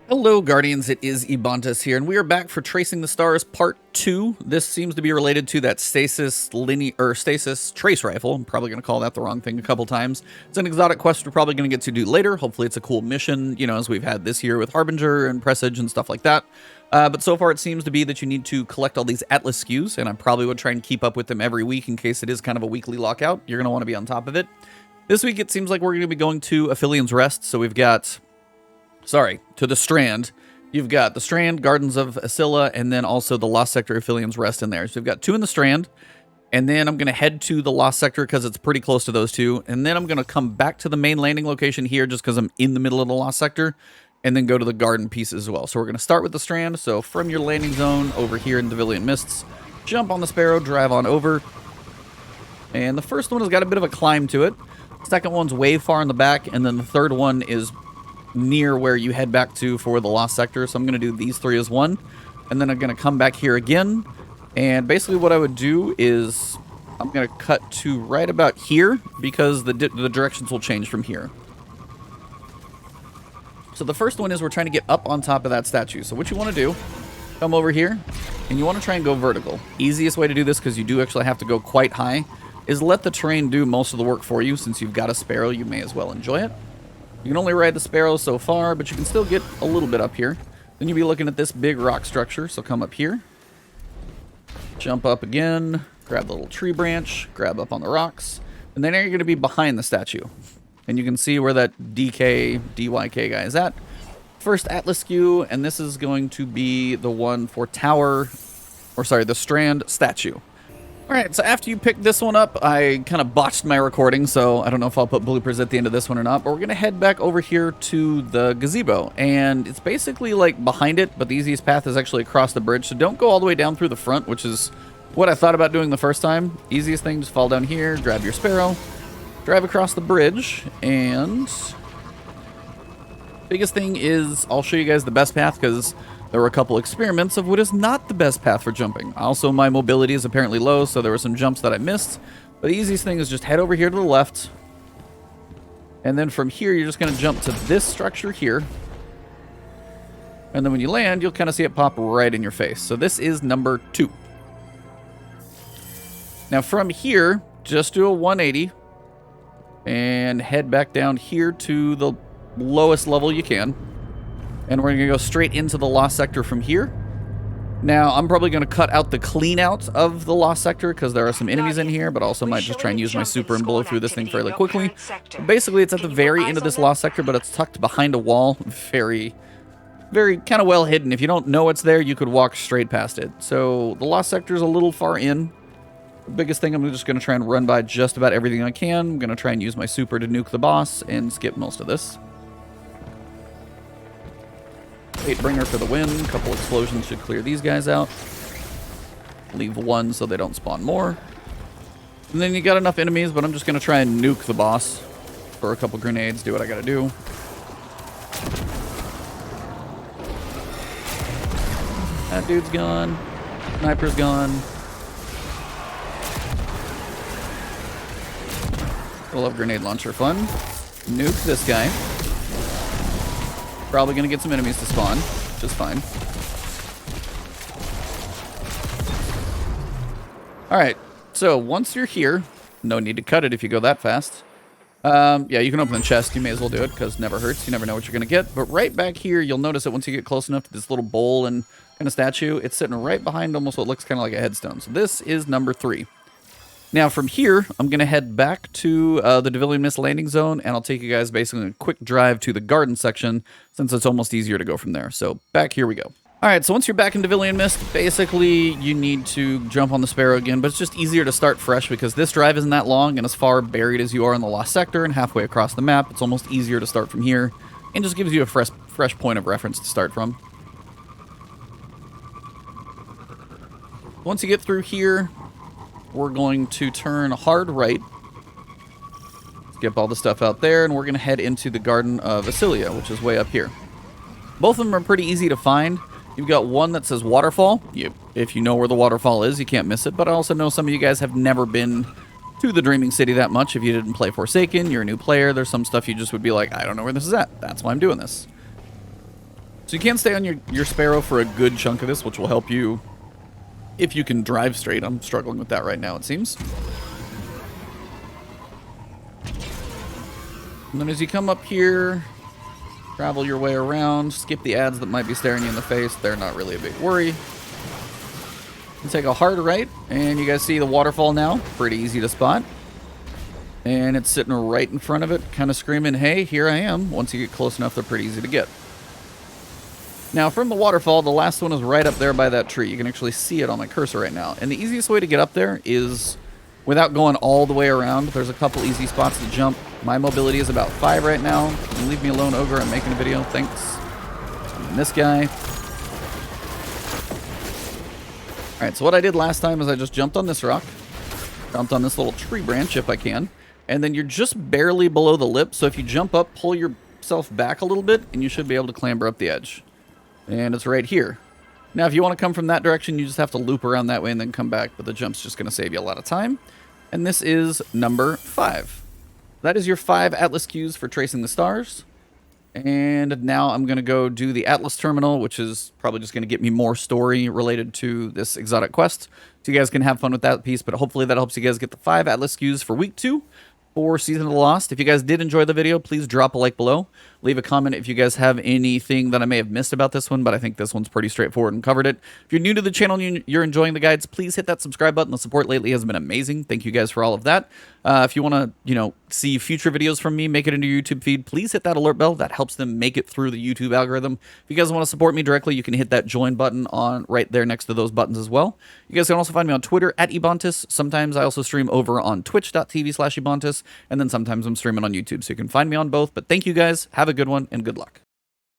Hello Guardians, it is Ebontis here, and we are back for Tracing the Stars Part 2. This seems to be related to that Stasis Trace Rifle. I'm probably going to call that the wrong thing a couple times. It's an exotic quest we're probably going to get to do later. Hopefully it's a cool mission, you know, as we've had this year with Harbinger and Presage and stuff like that. But so far it seems to be that you need to collect all these Atlas Skews, and I probably would try and keep up with them every week in case it is kind of a weekly lockout. You're going to want to be on top of it. This week it seems like we're going to be going to Aphelion Rest, so we've got... to the Strand. You've got the Strand, Gardens of Asila, and then also the Lost Sector Aphelion Rest in there. So we've got two in the Strand, and then I'm going to head to the Lost Sector because it's pretty close to those two, and then I'm going to come back to the main landing location here just because I'm in the middle of the Lost Sector, and then go to the Garden pieces as well. So we're going to start with the Strand. So from your landing zone over here in Divilian Mists, jump on the Sparrow, drive on over, and the first one has got a bit of a climb to it. The second one's way far in the back, and then the third one is near where you head back to for the Lost Sector. So I'm going to do these three as one, and then I'm going to come back here again, and basically what I would do is I'm going to cut to right about here because the directions will change from here. So the first one is we're trying to get up on top of that statue. So what you want to do, come over here, and you want to try and go vertical. Easiest way to do this, because you do actually have to go quite high, is let the terrain do most of the work for you. Since you've got a Sparrow, you may as well enjoy it. You can only ride the Sparrow so far, but you can still get a little bit up here. Then you'll be looking at this big rock structure, so come up here. Jump up again, grab the little tree branch, grab up on the rocks, and then you're going to be behind the statue. And you can see where that DYK guy is at. First Atlas Skew, and this is going to be the one for the Strand statue. Alright, so after you pick this one up, I kind of botched my recording, so I don't know if I'll put bloopers at the end of this one or not, but we're going to head back over here to the Gazebo, and it's basically like behind it, but the easiest path is actually across the bridge, so don't go all the way down through the front, which is what I thought about doing the first time. Easiest thing, just fall down here, grab your Sparrow, drive across the bridge, and biggest thing is I'll show you guys the best path, because there were a couple experiments of what is not the best path for jumping. Also, my mobility is apparently low, so there were some jumps that I missed. But the easiest thing is just head over here to the left. And then from here, you're just going to jump to this structure here. And then when you land, you'll kind of see it pop right in your face. So this is number 2. Now from here, just do a 180. And head back down here to the lowest level you can. And we're going to go straight into the Lost Sector from here. Now, I'm probably going to cut out the clean out of the Lost Sector because there are some enemies in here, but also might just try and use my super and blow through this thing fairly quickly. Basically, it's at the very end of this Lost Sector, but it's tucked behind a wall. Very kind of well hidden. If you don't know it's there, you could walk straight past it. So the Lost Sector is a little far in. The biggest thing, I'm just going to try and run by just about everything I can. I'm going to try and use my super to nuke the boss and skip most of this. 8-bringer for the win. A couple explosions should clear these guys out. Leave one so they don't spawn more. And then you got enough enemies, but I'm just going to try and nuke the boss for a couple grenades, do what I got to do. That dude's gone. Sniper's gone. I love grenade launcher fun. Nuke this guy. Probably going to get some enemies to spawn, which is fine. Alright, so once you're here, no need to cut it if you go that fast. Yeah, you can open the chest. You may as well do it, because never hurts. You never know what you're going to get. But right back here, you'll notice that once you get close enough to this little bowl and kind of statue, it's sitting right behind almost what looks kind of like a headstone. So this is number 3. Now from here, I'm going to head back to the Divilian Mist landing zone, and I'll take you guys basically a quick drive to the garden section, since it's almost easier to go from there. So back here we go. Alright, so once you're back in Divilian Mist, basically you need to jump on the Sparrow again, but it's just easier to start fresh because this drive isn't that long, and as far buried as you are in the Lost Sector and halfway across the map, it's almost easier to start from here, and just gives you a fresh point of reference to start from. Once you get through here, we're going to turn hard right, skip all the stuff out there, and we're going to head into the Garden of Asila, which is way up here. Both of them are pretty easy to find. You've got one that says Waterfall. If you know where the Waterfall is, you can't miss it, but I also know some of you guys have never been to the Dreaming City that much. If you didn't play Forsaken, you're a new player, there's some stuff you just would be like, I don't know where this is at. That's why I'm doing this. So you can stay on your Sparrow for a good chunk of this, which will help you if you can drive straight. I'm struggling with that right now, it seems. And then as you come up here, travel your way around, skip the ads that might be staring you in the face. They're not really a big worry. You take a hard right, and you guys see the waterfall now. Pretty easy to spot. And it's sitting right in front of it, kind of screaming, hey, here I am. Once you get close enough, they're pretty easy to get. Now, from the waterfall, the last one is right up there by that tree. You can actually see it on my cursor right now. And the easiest way to get up there is without going all the way around. There's a couple easy spots to jump. My mobility is about 5 right now. Leave me alone, Ogre. I'm making a video. Thanks. And this guy. All right, so what I did last time is I just jumped on this rock. Jumped on this little tree branch if I can. And then you're just barely below the lip. So if you jump up, pull yourself back a little bit, and you should be able to clamber up the edge. And it's right here. Now, if you want to come from that direction, you just have to loop around that way and then come back. But the jump's just going to save you a lot of time. And this is number 5. That is your 5 Atlas Skews for tracing the stars. And now I'm going to go do the Atlas Terminal, which is probably just going to get me more story related to this exotic quest. So you guys can have fun with that piece. But hopefully that helps you guys get the 5 Atlas Skews for week 2. For Season of the Lost. If you guys did enjoy the video, please drop a like below. Leave a comment if you guys have anything that I may have missed about this one, but I think this one's pretty straightforward and covered it. If you're new to the channel and you're enjoying the guides, please hit that subscribe button. The support lately has been amazing. Thank you guys for all of that. If you want to, see future videos from me, make it into your YouTube feed, please hit that alert bell. That helps them make it through the YouTube algorithm. If you guys want to support me directly, you can hit that join button on right there next to those buttons as well. You guys can also find me on Twitter at Ebontis. Sometimes I also stream over on twitch.tv/Ebontis, and then sometimes I'm streaming on YouTube, so you can find me on both. But thank you guys. Have a good one, and good luck.